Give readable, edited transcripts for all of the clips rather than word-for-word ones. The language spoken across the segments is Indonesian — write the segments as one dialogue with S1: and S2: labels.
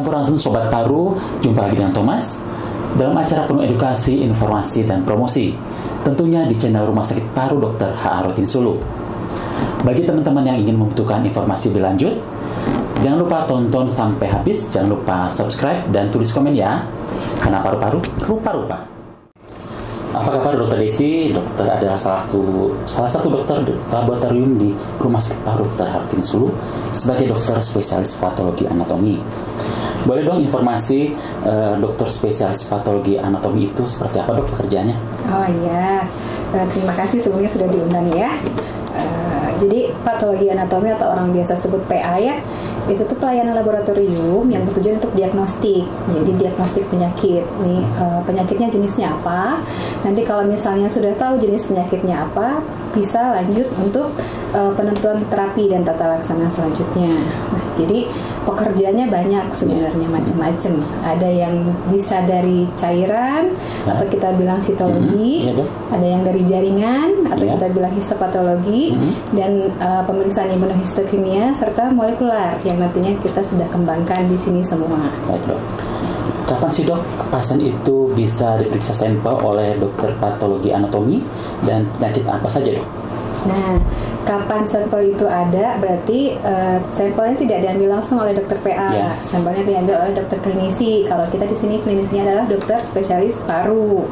S1: Sampurasun Sobat Paru, jumpa lagi dengan Thomas dalam acara penuh edukasi, informasi, dan promosi. Tentunya di channel Rumah Sakit Paru Dr. H.A. Rutin Sulu. Bagi teman-teman yang ingin membutuhkan informasi lebih lanjut, jangan lupa tonton sampai habis, jangan lupa subscribe dan tulis komen ya. Karena paru-paru rupa-rupa. Apa kabar Dokter Desi? Dokter adalah salah satu dokter laboratorium di Rumah Sakit Paru Dr. H.A. Rutin Sulu sebagai dokter spesialis patologi anatomi. Boleh dong informasi dokter spesialis patologi anatomi itu seperti apa dok pekerjaannya?
S2: Oh iya, terima kasih sebelumnya sudah diundang ya. Jadi patologi anatomi atau orang biasa sebut PA ya, itu tuh pelayanan laboratorium yang bertujuan untuk diagnostik. Jadi diagnostik penyakit. Nih penyakitnya jenisnya apa? Nanti kalau misalnya sudah tahu jenis penyakitnya apa, bisa lanjut untuk penentuan terapi dan tata laksana selanjutnya. Nah, jadi pekerjaannya banyak sebenarnya, macam-macam. Ada yang bisa dari cairan atau kita bilang sitologi, ada yang dari jaringan atau kita bilang histopatologi, dan pemeriksaan imunohistokimia serta molekular yang nantinya kita sudah kembangkan di sini semua.
S1: Baik dok. Kapan sih dok pasien itu bisa diperiksa sampel oleh dokter patologi anatomi dan penyakit apa saja dok?
S2: Nah, kapan sampel itu ada berarti sampelnya tidak diambil langsung oleh dokter PA, sampelnya diambil oleh dokter klinisi. Kalau kita di sini klinisinya adalah dokter spesialis paru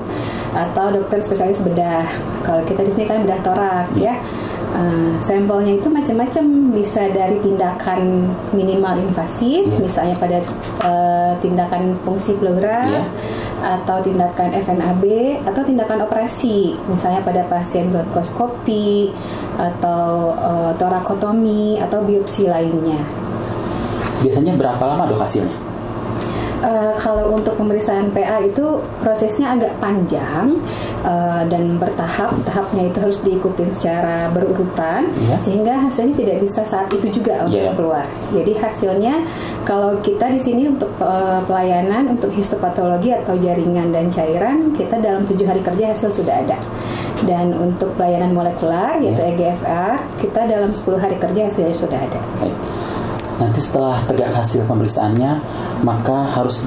S2: atau dokter spesialis bedah. Kalau kita di sini kan bedah torak ya. Sampelnya itu macam-macam, bisa dari tindakan minimal invasif, misalnya pada tindakan fungsi pleura, atau tindakan FNAB, atau tindakan operasi, misalnya pada pasien bronkoskopi, atau torakotomi, atau biopsi lainnya.
S1: Biasanya berapa lama dok hasilnya?
S2: Kalau untuk pemeriksaan PA itu prosesnya agak panjang dan bertahap. Tahapnya itu harus diikuti secara berurutan sehingga hasilnya tidak bisa saat itu juga langsung keluar. Jadi hasilnya kalau kita di sini untuk pelayanan untuk histopatologi atau jaringan dan cairan, kita dalam 7 hari kerja hasil sudah ada. Dan untuk pelayanan molekular yaitu EGFR, kita dalam 10 hari kerja hasilnya sudah ada.
S1: Nanti setelah tegak hasil pemeriksaannya, maka harus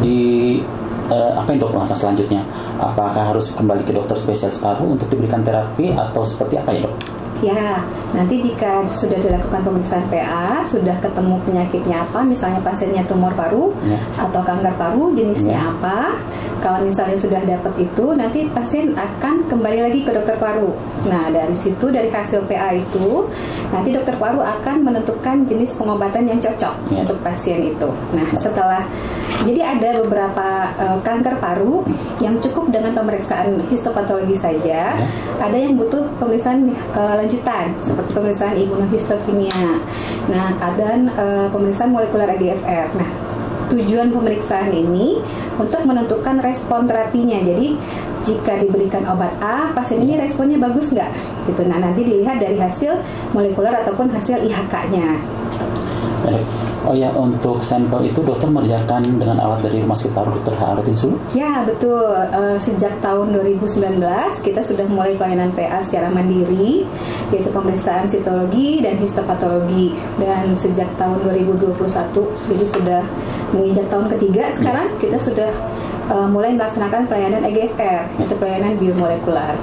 S1: apa yang dok langkah selanjutnya? Apakah harus kembali ke dokter spesialis paru untuk diberikan terapi atau seperti apa ya dok?
S2: Ya, nanti jika sudah dilakukan pemeriksaan PA, sudah ketemu penyakitnya apa, misalnya pasiennya tumor paru atau kanker paru, jenisnya apa. Kalau misalnya sudah dapat itu, nanti pasien akan kembali lagi ke dokter paru. Nah, dari situ, dari hasil PA itu, nanti dokter paru akan menentukan jenis pengobatan yang cocok untuk pasien itu. Nah, jadi ada beberapa kanker paru yang cukup dengan pemeriksaan histopatologi saja. Ada yang butuh pemeriksaan lanjutan seperti pemeriksaan imunohistokimia. Nah, ada pemeriksaan molekular EGFR. Nah, tujuan pemeriksaan ini untuk menentukan respon terapinya. Jadi jika diberikan obat A, pasien ini responnya bagus nggak? Gitu. Nah, nanti dilihat dari hasil molekuler ataupun hasil IHK-nya.
S1: Oh ya, untuk sampel itu dokter mengerjakan dengan alat dari Rumah Sakit Paru Dr. H.A. Rutin Sulu?
S2: Ya, betul. Sejak tahun 2019 kita sudah mulai pelayanan PA secara mandiri, yaitu pemeriksaan sitologi dan histopatologi. Dan sejak tahun 2021, jadi sudah menginjak tahun ketiga sekarang, kita sudah mulai melaksanakan pelayanan EGFR, yaitu pelayanan biomolekular.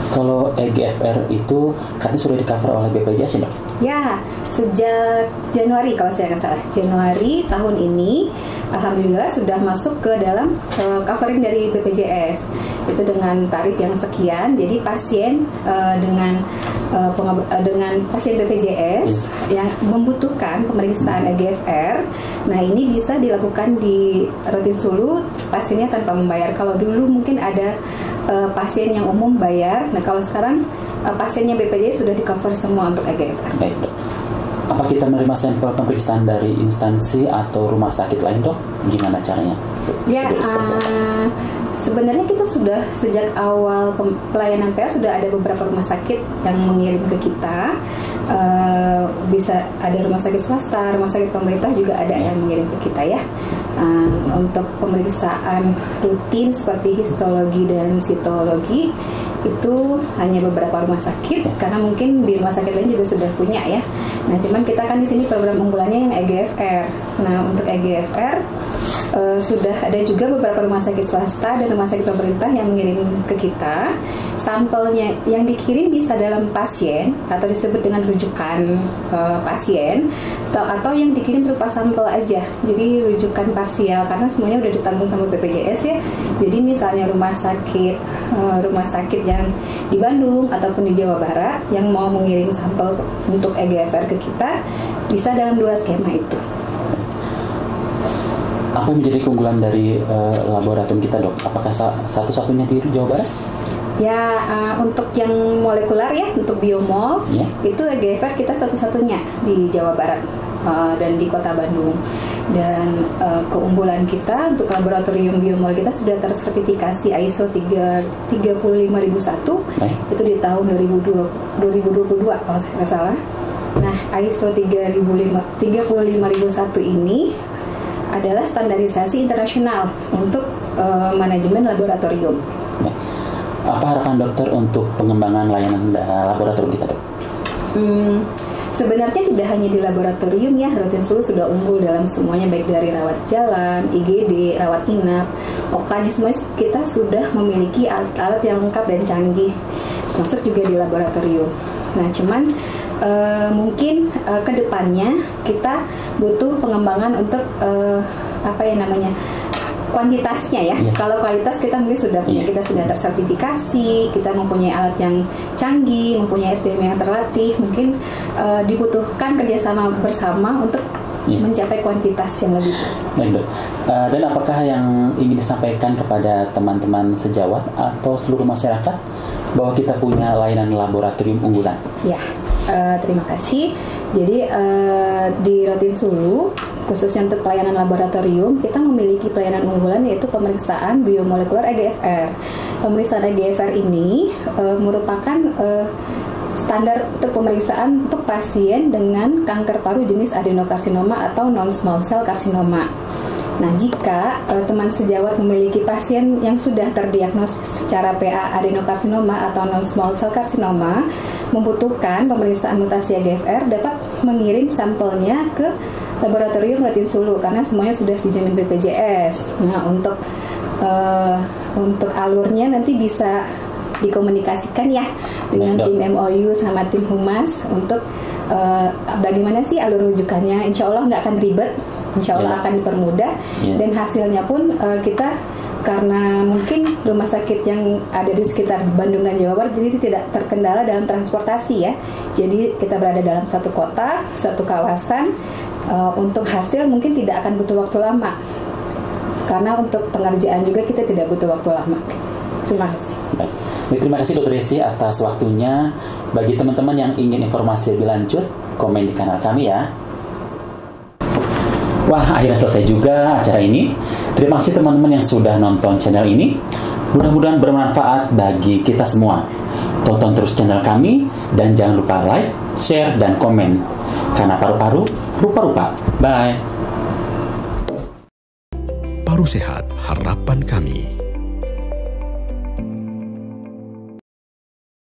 S1: Kalau EGFR itu katanya sudah di-cover oleh BPJS ya dok?
S2: Ya, sejak Januari kalau saya nggak salah. Januari tahun ini, alhamdulillah sudah masuk ke dalam covering dari BPJS. Itu dengan tarif yang sekian. Jadi pasien dengan pasien BPJS yang membutuhkan pemeriksaan EGFR, nah ini bisa dilakukan di Rutin Sulu pasiennya tanpa membayar. Kalau dulu mungkin ada pasien yang umum bayar. Nah, kalau sekarang pasiennya BPJS sudah di-cover semua untuk EGFR.
S1: Baik, dok. Apa kita menerima sampel pemeriksaan dari instansi atau rumah sakit lain, dok? Gimana caranya?
S2: Ya, sebenarnya kita sudah sejak awal pelayanan PA sudah ada beberapa rumah sakit yang mengirim ke kita. Bisa ada rumah sakit swasta, rumah sakit pemerintah juga ada yang mengirim ke kita ya. Untuk pemeriksaan rutin seperti histologi dan sitologi itu hanya beberapa rumah sakit, karena mungkin di rumah sakit lain juga sudah punya ya. Nah, cuman kita kan di sini program unggulannya yang EGFR. Nah, untuk EGFR sudah ada juga beberapa rumah sakit swasta dan rumah sakit pemerintah yang mengirim ke kita. Sampelnya yang dikirim bisa dalam pasien atau disebut dengan rujukan pasien, atau yang dikirim berupa sampel aja. Jadi rujukan parsial karena semuanya udah ditanggung sama BPJS ya. Jadi misalnya rumah sakit yang di Bandung ataupun di Jawa Barat yang mau mengirim sampel untuk EGFR ke kita bisa dalam 2 skema itu.
S1: Apa yang menjadi keunggulan dari laboratorium kita, Dok? Apakah satu-satunya di Jawa Barat?
S2: Ya, untuk yang molekular ya, untuk biomol, itu EGFR kita satu-satunya di Jawa Barat dan di Kota Bandung. Dan keunggulan kita untuk laboratorium biomol kita sudah tersertifikasi ISO 35001 itu di tahun 2022 kalau saya nggak salah. Nah, ISO 35001 ini adalah standarisasi internasional untuk manajemen laboratorium.
S1: Apa harapan dokter untuk pengembangan layanan laboratorium kita, Dok?
S2: Sebenarnya tidak hanya di laboratorium ya, Harutin Sulu sudah unggul dalam semuanya, baik dari rawat jalan, IGD, rawat inap, pokoknya semuanya kita sudah memiliki alat-alat yang lengkap dan canggih, termasuk juga di laboratorium. Nah, cuman mungkin ke depannya kita butuh pengembangan untuk kuantitasnya ya. Kalau kualitas kita mungkin sudah punya, kita sudah tersertifikasi, kita mempunyai alat yang canggih, mempunyai SDM yang terlatih, mungkin dibutuhkan kerjasama bersama untuk mencapai kuantitas yang lebih.
S1: Baik, Dok. Dan apakah yang ingin disampaikan kepada teman-teman sejawat atau seluruh masyarakat bahwa kita punya layanan laboratorium unggulan?
S2: Ya, terima kasih. Jadi di Rotin Sulu, khususnya untuk pelayanan laboratorium, kita memiliki pelayanan unggulan yaitu pemeriksaan biomolekuler EGFR. Pemeriksaan EGFR ini merupakan standar untuk pemeriksaan untuk pasien dengan kanker paru jenis adenokarsinoma atau non-small cell karsinoma. Nah, jika teman sejawat memiliki pasien yang sudah terdiagnosis secara PA adenokarsinoma atau non-small cell karsinoma, membutuhkan pemeriksaan mutasi EGFR, dapat mengirim sampelnya ke laboratorium Rotin Sulu karena semuanya sudah dijamin BPJS. Nah, untuk alurnya nanti bisa dikomunikasikan ya dengan tim MOU sama tim Humas untuk bagaimana sih alur rujukannya. Insya Allah nggak akan ribet, insya Allah akan dipermudah dan hasilnya pun kita, karena mungkin rumah sakit yang ada di sekitar Bandung dan Jawa Barat jadi tidak terkendala dalam transportasi ya. Jadi kita berada dalam satu kota, satu kawasan. Untuk hasil mungkin tidak akan butuh waktu lama, karena untuk pengerjaan juga kita tidak butuh waktu lama. Terima kasih.
S1: Baik, terima kasih Dr. Desi atas waktunya. Bagi teman-teman yang ingin informasi lebih lanjut, komen di kanal kami ya. Wah, akhirnya selesai juga acara ini. Terima kasih teman-teman yang sudah nonton channel ini. Mudah-mudahan bermanfaat bagi kita semua. Tonton terus channel kami dan jangan lupa like, share, dan komen. Karena paru-paru, rupa-rupa. Bye.
S3: Paru Sehat, harapan kami.